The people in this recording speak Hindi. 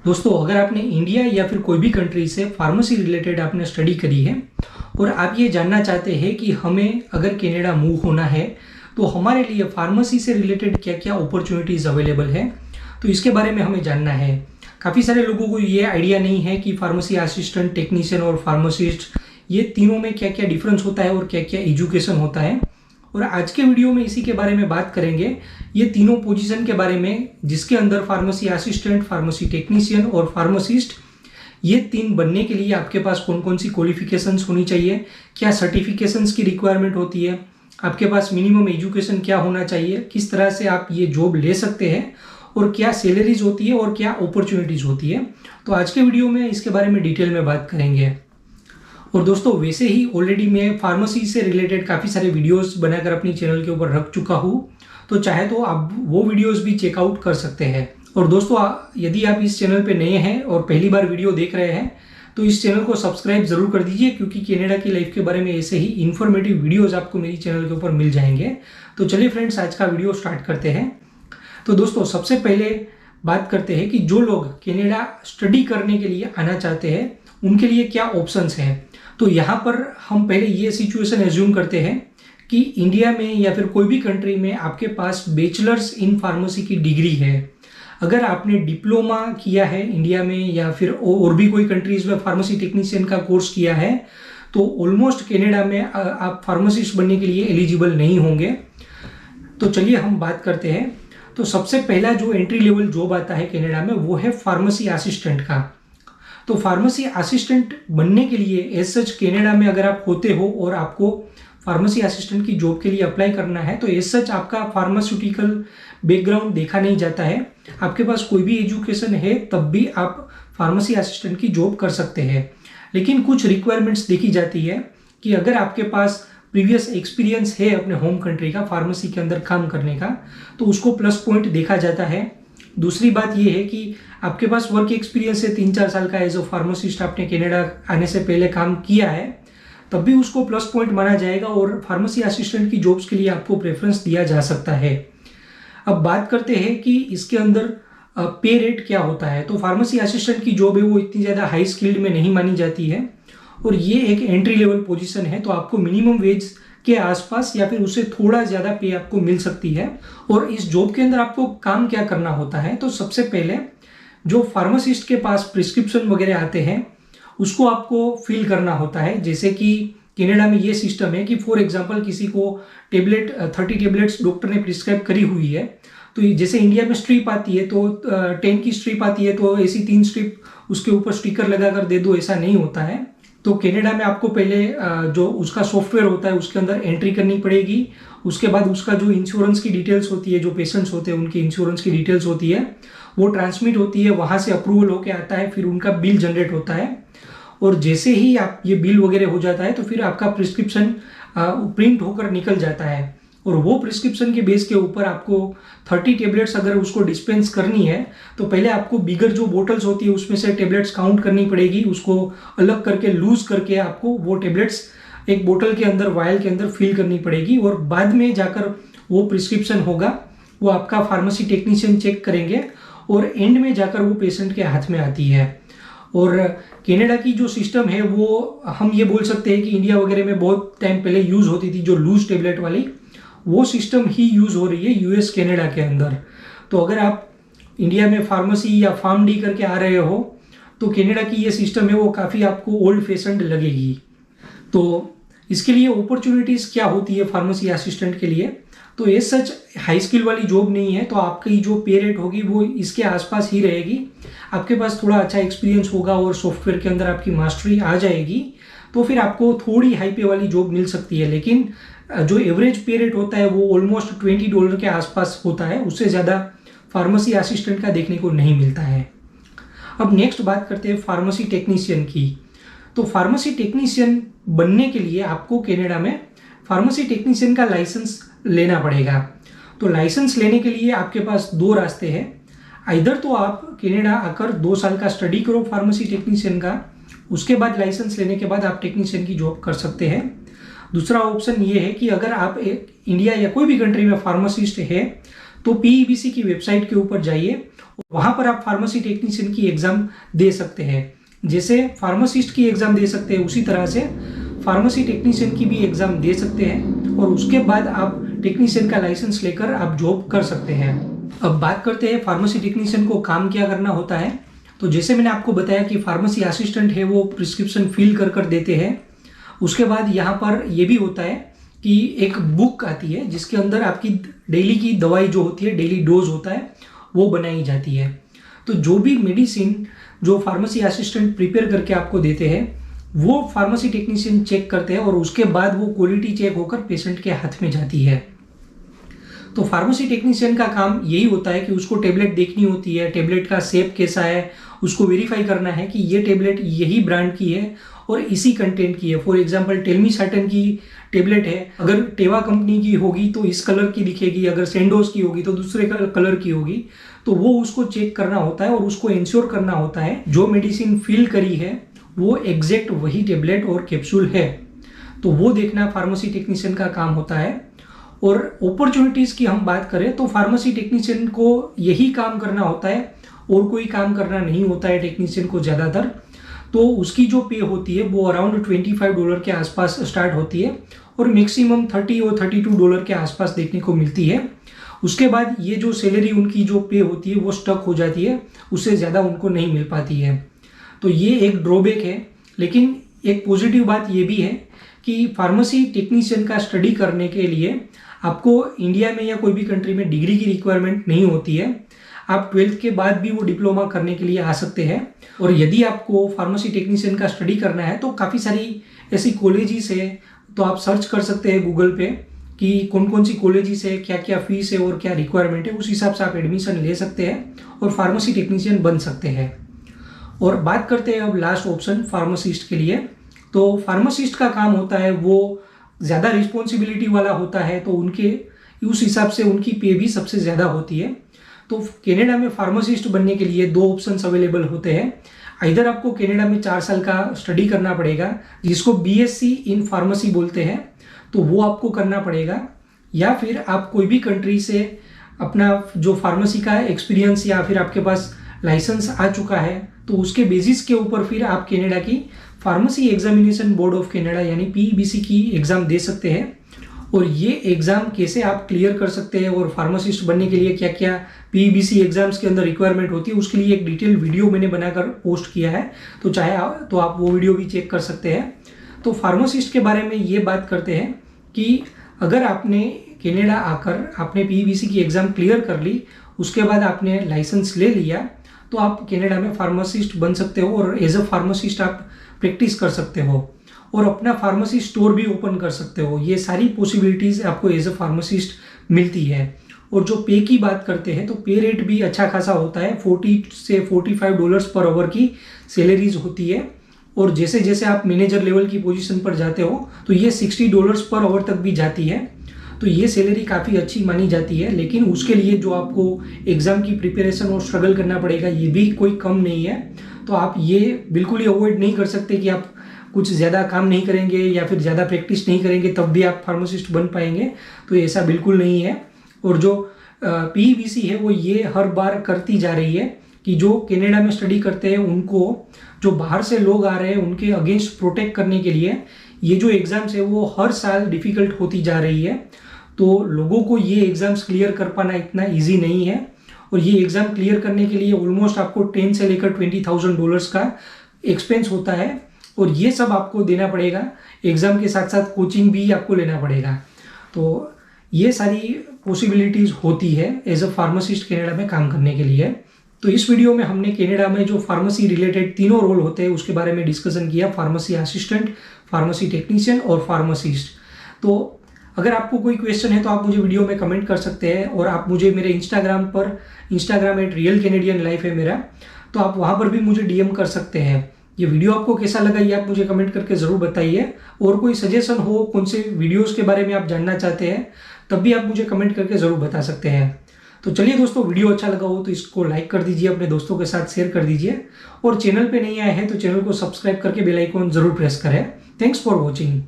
दोस्तों, अगर आपने इंडिया या फिर कोई भी कंट्री से फार्मेसी रिलेटेड आपने स्टडी करी है और आप ये जानना चाहते हैं कि हमें अगर कनाडा मूव होना है तो हमारे लिए फार्मेसी से रिलेटेड क्या क्या अपॉर्चुनिटीज़ अवेलेबल है, तो इसके बारे में हमें जानना है। काफ़ी सारे लोगों को ये आइडिया नहीं है कि फार्मेसी असिस्टेंट, टेक्नीशियन और फार्मासिस्ट ये तीनों में क्या क्या डिफरेंस होता है और क्या क्या एजुकेशन होता है। और आज के वीडियो में इसी के बारे में बात करेंगे, ये तीनों पोजीशन के बारे में, जिसके अंदर फार्मेसी असिस्टेंट, फार्मेसी टेक्नीशियन और फार्मासिस्ट, ये तीन बनने के लिए आपके पास कौन कौन सी क्वालिफिकेशंस होनी चाहिए, क्या सर्टिफिकेशंस की रिक्वायरमेंट होती है, आपके पास मिनिमम एजुकेशन क्या होना चाहिए, किस तरह से आप ये जॉब ले सकते हैं और क्या सैलरीज होती है और क्या अपॉर्चुनिटीज़ होती है। तो आज के वीडियो में इसके बारे में डिटेल में बात करेंगे। और दोस्तों, वैसे ही ऑलरेडी मैं फार्मेसी से रिलेटेड काफ़ी सारे वीडियोस बनाकर अपनी चैनल के ऊपर रख चुका हूँ, तो चाहे तो आप वो वीडियोस भी चेकआउट कर सकते हैं। और दोस्तों, यदि आप इस चैनल पे नए हैं और पहली बार वीडियो देख रहे हैं तो इस चैनल को सब्सक्राइब जरूर कर दीजिए, क्योंकि कनाडा की लाइफ के बारे में ऐसे ही इन्फॉर्मेटिव वीडियोज़ आपको मेरी चैनल के ऊपर मिल जाएंगे। तो चलिए फ्रेंड्स, आज का वीडियो स्टार्ट करते हैं। तो दोस्तों, सबसे पहले बात करते हैं कि जो लोग कनाडा स्टडी करने के लिए आना चाहते हैं उनके लिए क्या ऑप्शंस हैं। तो यहाँ पर हम पहले ये सिचुएशन एज्यूम करते हैं कि इंडिया में या फिर कोई भी कंट्री में आपके पास बैचलर्स इन फार्मेसी की डिग्री है। अगर आपने डिप्लोमा किया है इंडिया में या फिर और भी कोई कंट्रीज में फार्मेसी टेक्नीशियन का कोर्स किया है तो ऑलमोस्ट कनाडा में आप फार्मासिस्ट बनने के लिए एलिजिबल नहीं होंगे। तो चलिए हम बात करते हैं। तो सबसे पहला जो एंट्री लेवल जॉब आता है कनाडा में वो है फार्मेसी असिस्टेंट का। तो फार्मेसी असिस्टेंट बनने के लिए एज सच कनाडा में अगर आप होते हो और आपको फार्मेसी असिस्टेंट की जॉब के लिए अप्लाई करना है तो एज सच आपका फार्मास्यूटिकल बैकग्राउंड देखा नहीं जाता है। आपके पास कोई भी एजुकेशन है तब भी आप फार्मेसी असिस्टेंट की जॉब कर सकते हैं। लेकिन कुछ रिक्वायरमेंट्स देखी जाती है कि अगर आपके पास प्रीवियस एक्सपीरियंस है अपने होम कंट्री का फार्मेसी के अंदर काम करने का तो उसको प्लस पॉइंट देखा जाता है। दूसरी बात यह है कि आपके पास वर्क एक्सपीरियंस है 3-4 साल का, एज अ फार्मासिस्ट आपने कनाडा आने से पहले काम किया है, तब भी उसको प्लस पॉइंट माना जाएगा और फार्मेसी असिस्टेंट की जॉब्स के लिए आपको प्रेफरेंस दिया जा सकता है। अब बात करते हैं कि इसके अंदर पे रेट क्या होता है। तो फार्मेसी असिस्टेंट की जॉब है वो इतनी ज़्यादा हाई स्किल्ड में नहीं मानी जाती है और ये एक एंट्री लेवल पोजीशन है, तो आपको मिनिमम वेज के आसपास या फिर उससे थोड़ा ज़्यादा पे आपको मिल सकती है। और इस जॉब के अंदर आपको काम क्या करना होता है, तो सबसे पहले जो फार्मासिस्ट के पास प्रिस्क्रिप्शन वगैरह आते हैं उसको आपको फिल करना होता है। जैसे कि कनाडा में ये सिस्टम है कि फॉर एग्जांपल किसी को 30 टेबलेट्स डॉक्टर ने प्रिस्क्राइब करी हुई है, तो जैसे इंडिया में स्ट्रिप आती है तो 10 की स्ट्रिप आती है तो ऐसी 3 स्ट्रिप उसके ऊपर स्टिकर लगाकर दे दो, ऐसा नहीं होता है। तो कनाडा में आपको पहले जो उसका सॉफ्टवेयर होता है उसके अंदर एंट्री करनी पड़ेगी। उसके बाद उसका जो इंश्योरेंस की डिटेल्स होती है, जो पेशेंट्स होते हैं उनकी इंश्योरेंस की डिटेल्स होती है, वो ट्रांसमिट होती है, वहाँ से अप्रूवल होके आता है, फिर उनका बिल जनरेट होता है। और जैसे ही आप ये बिल वगैरह हो जाता है तो फिर आपका प्रिस्क्रिप्शन प्रिंट होकर निकल जाता है और वो प्रिस्क्रिप्शन के बेस के ऊपर आपको 30 टेबलेट्स अगर उसको डिस्पेंस करनी है तो पहले आपको बिगर जो बोटल्स होती है उसमें से टेबलेट्स काउंट करनी पड़ेगी, उसको अलग करके लूज करके आपको वो टेबलेट्स एक बोतल के अंदर, वायल के अंदर फिल करनी पड़ेगी और बाद में जाकर वो प्रिस्क्रिप्शन होगा, वो आपका फार्मेसी टेक्नीशियन चेक करेंगे और एंड में जाकर वो पेशेंट के हाथ में आती है। और कनाडा की जो सिस्टम है वो हम ये बोल सकते हैं कि इंडिया वगैरह में बहुत टाइम पहले यूज़ होती थी, जो लूज टेबलेट वाली, वो सिस्टम ही यूज़ हो रही है यूएस कनाडा के अंदर। तो अगर आप इंडिया में फार्मेसी या फार्म डी करके आ रहे हो तो कनाडा की ये सिस्टम है वो काफ़ी आपको ओल्ड फैशन्ड लगेगी। तो इसके लिए अपॉर्चुनिटीज़ क्या होती है फार्मेसी असिस्टेंट के लिए, तो ये सच हाई स्किल वाली जॉब नहीं है, तो आपकी जो पे रेट होगी वो इसके आसपास ही रहेगी। आपके पास थोड़ा अच्छा एक्सपीरियंस होगा और सॉफ्टवेयर के अंदर आपकी मास्टरी आ जाएगी तो फिर आपको थोड़ी हाई पे वाली जॉब मिल सकती है। लेकिन जो एवरेज पे रेट होता है वो ऑलमोस्ट $20 के आसपास होता है, उससे ज़्यादा फार्मेसी असिस्टेंट का देखने को नहीं मिलता है। अब नेक्स्ट बात करते हैं फार्मेसी टेक्नीशियन की। तो फार्मेसी टेक्नीशियन बनने के लिए आपको कनाडा में फार्मेसी टेक्नीशियन का लाइसेंस लेना पड़ेगा। तो लाइसेंस लेने के लिए आपके पास 2 रास्ते हैं। इधर तो आप कनाडा आकर 2 साल का स्टडी करो फार्मेसी टेक्नीशियन का, उसके बाद लाइसेंस लेने के बाद आप टेक्नीशियन की जॉब कर सकते हैं। दूसरा ऑप्शन ये है कि अगर आप इंडिया या कोई भी कंट्री में फार्मासिस्ट है तो पीईबीसी की वेबसाइट के ऊपर जाइए, वहां पर आप फार्मेसी टेक्नीशियन की एग्जाम दे सकते हैं। जैसे फार्मासिस्ट की एग्जाम दे सकते हैं उसी तरह से फार्मेसी टेक्नीशियन की भी एग्जाम दे सकते हैं और उसके बाद आप टेक्नीशियन का लाइसेंस लेकर आप जॉब कर सकते हैं। अब बात करते हैं फार्मेसी टेक्नीशियन को काम क्या करना होता है। तो जैसे मैंने आपको बताया कि फार्मेसी असिस्टेंट है वो प्रिस्क्रिप्शन फिल कर देते हैं। उसके बाद यहाँ पर ये भी होता है कि एक बुक आती है जिसके अंदर आपकी डेली की दवाई जो होती है, डेली डोज होता है, वो बनाई जाती है। तो जो भी मेडिसिन जो फार्मेसी असिस्टेंट प्रिपेयर करके आपको देते हैं वो फार्मेसी टेक्नीशियन चेक करते हैं और उसके बाद वो क्वालिटी चेक होकर पेशेंट के हाथ में जाती है। तो फार्मेसी टेक्नीशियन का काम यही होता है कि उसको टेबलेट देखनी होती है, टेबलेट का शेप कैसा है, उसको वेरीफाई करना है कि ये टेबलेट यही ब्रांड की है और इसी कंटेंट की है। फॉर एग्जांपल टेलमिसार्टन की टेबलेट है, अगर टेवा कंपनी की होगी तो इस कलर की दिखेगी, अगर सेंडोज की होगी तो दूसरे कलर की होगी। तो वो उसको चेक करना होता है और उसको इंश्योर करना होता है जो मेडिसिन फिल करी है वो एग्जैक्ट वही टेबलेट और कैप्सूल है। तो वो देखना फार्मेसी टेक्नीशियन का काम होता है। और अपॉर्चुनिटीज की हम बात करें तो फार्मेसी टेक्नीशियन को यही काम करना होता है और कोई काम करना नहीं होता है टेक्नीशियन को ज़्यादातर। तो उसकी जो पे होती है वो अराउंड $25 के आसपास स्टार्ट होती है और मैक्सिमम $30 और $32 के आसपास देखने को मिलती है। उसके बाद ये जो सैलरी उनकी जो पे होती है वो स्टक हो जाती है, उससे ज़्यादा उनको नहीं मिल पाती है। तो ये एक ड्रॉबैक है। लेकिन एक पॉजिटिव बात ये भी है कि फार्मेसी टेक्नीशियन का स्टडी करने के लिए आपको इंडिया में या कोई भी कंट्री में डिग्री की रिक्वायरमेंट नहीं होती है। आप 12th के बाद भी वो डिप्लोमा करने के लिए आ सकते हैं। और यदि आपको फार्मेसी टेक्नीशियन का स्टडी करना है तो काफ़ी सारी ऐसी कॉलेजेस है, तो आप सर्च कर सकते हैं गूगल पे कि कौन कौन सी कॉलेजेस है, क्या क्या फीस है और क्या रिक्वायरमेंट है। उस हिसाब से आप एडमिशन ले सकते हैं और फार्मेसी टेक्नीशियन बन सकते हैं। और बात करते हैं अब लास्ट ऑप्शन फार्मासिस्ट के लिए। तो फार्मासिस्ट का काम होता है वो ज़्यादा रिस्पॉन्सिबिलिटी वाला होता है, तो उनके उस हिसाब से उनकी पे भी सबसे ज़्यादा होती है। तो कनाडा में फार्मासिस्ट बनने के लिए 2 ऑप्शंस अवेलेबल होते हैं। इधर आपको कनाडा में 4 साल का स्टडी करना पड़ेगा जिसको बीएससी इन फार्मेसी बोलते हैं, तो वो आपको करना पड़ेगा। या फिर आप कोई भी कंट्री से अपना जो फार्मेसी का एक्सपीरियंस या फिर आपके पास लाइसेंस आ चुका है तो उसके बेसिस के ऊपर फिर आप कनाडा की pharmacy examination board of Canada यानी पीईबीसी की एग्ज़ाम दे सकते हैं। और ये एग्ज़ाम कैसे आप क्लियर कर सकते हैं और फार्मासिस्ट बनने के लिए क्या क्या पीईबीसी एग्जाम्स के अंदर रिक्वायरमेंट होती है उसके लिए एक डिटेल वीडियो मैंने बनाकर पोस्ट किया है, तो चाहे तो आप वो वीडियो भी चेक कर सकते हैं। तो फार्मासिस्ट के बारे में ये बात करते हैं कि अगर आपने कनाडा आकर आपने पीईबीसी की एग्ज़ाम क्लियर कर ली, उसके बाद आपने लाइसेंस ले लिया, तो आप कनाडा में फार्मासिस्ट बन सकते हो और एज अ फार्मासिस्ट आप प्रैक्टिस कर सकते हो और अपना फार्मेसी स्टोर भी ओपन कर सकते हो। ये सारी पॉसिबिलिटीज़ आपको एज अ फार्मासिस्ट मिलती है। और जो पे की बात करते हैं तो पे रेट भी अच्छा खासा होता है, $40 से $45 पर आवर की सैलरीज होती है। और जैसे जैसे आप मैनेजर लेवल की पोजीशन पर जाते हो तो ये $60 पर आवर तक भी जाती है। तो ये सैलरी काफ़ी अच्छी मानी जाती है। लेकिन उसके लिए जो आपको एग्ज़ाम की प्रिपरेशन और स्ट्रगल करना पड़ेगा ये भी कोई कम नहीं है। तो आप ये बिल्कुल ही अवॉइड नहीं कर सकते कि आप कुछ ज़्यादा काम नहीं करेंगे या फिर ज़्यादा प्रैक्टिस नहीं करेंगे तब भी आप फार्मासिस्ट बन पाएंगे, तो ऐसा बिल्कुल नहीं है। और जो पीईबीसी है वो ये हर बार करती जा रही है कि जो कनाडा में स्टडी करते हैं उनको जो बाहर से लोग आ रहे हैं उनके अगेंस्ट प्रोटेक्ट करने के लिए ये जो एग्ज़ाम्स है वो हर साल डिफ़िकल्ट होती जा रही है। तो लोगों को ये एग्ज़ाम्स क्लियर कर पाना इतना ईजी नहीं है और ये एग्ज़ाम क्लियर करने के लिए ऑलमोस्ट आपको 10 से लेकर $20,000 का एक्सपेंस होता है और ये सब आपको देना पड़ेगा। एग्ज़ाम के साथ साथ कोचिंग भी आपको लेना पड़ेगा। तो ये सारी पॉसिबिलिटीज़ होती है एज अ फार्मासिस्ट कनाडा में काम करने के लिए। तो इस वीडियो में हमने कनाडा में जो फार्मेसी रिलेटेड तीनों रोल होते हैं उसके बारे में डिस्कशन किया, फार्मेसी असिस्टेंट, फार्मेसी टेक्नीशियन और फार्मासिस्ट। तो अगर आपको कोई क्वेश्चन है तो आप मुझे वीडियो में कमेंट कर सकते हैं और आप मुझे मेरे इंस्टाग्राम @RealCanadianLife है मेरा, तो आप वहाँ पर भी मुझे डीएम कर सकते हैं। ये वीडियो आपको कैसा लगा ये आप मुझे कमेंट करके ज़रूर बताइए। और कोई सजेशन हो कौन से वीडियोस के बारे में आप जानना चाहते हैं तब भी आप मुझे कमेंट करके ज़रूर बता सकते हैं। तो चलिए दोस्तों, वीडियो अच्छा लगा हो तो इसको लाइक कर दीजिए, अपने दोस्तों के साथ शेयर कर दीजिए और चैनल पे नहीं आए हैं तो चैनल को सब्सक्राइब करके बेल आइकॉन ज़रूर प्रेस करें। Thanks for watching.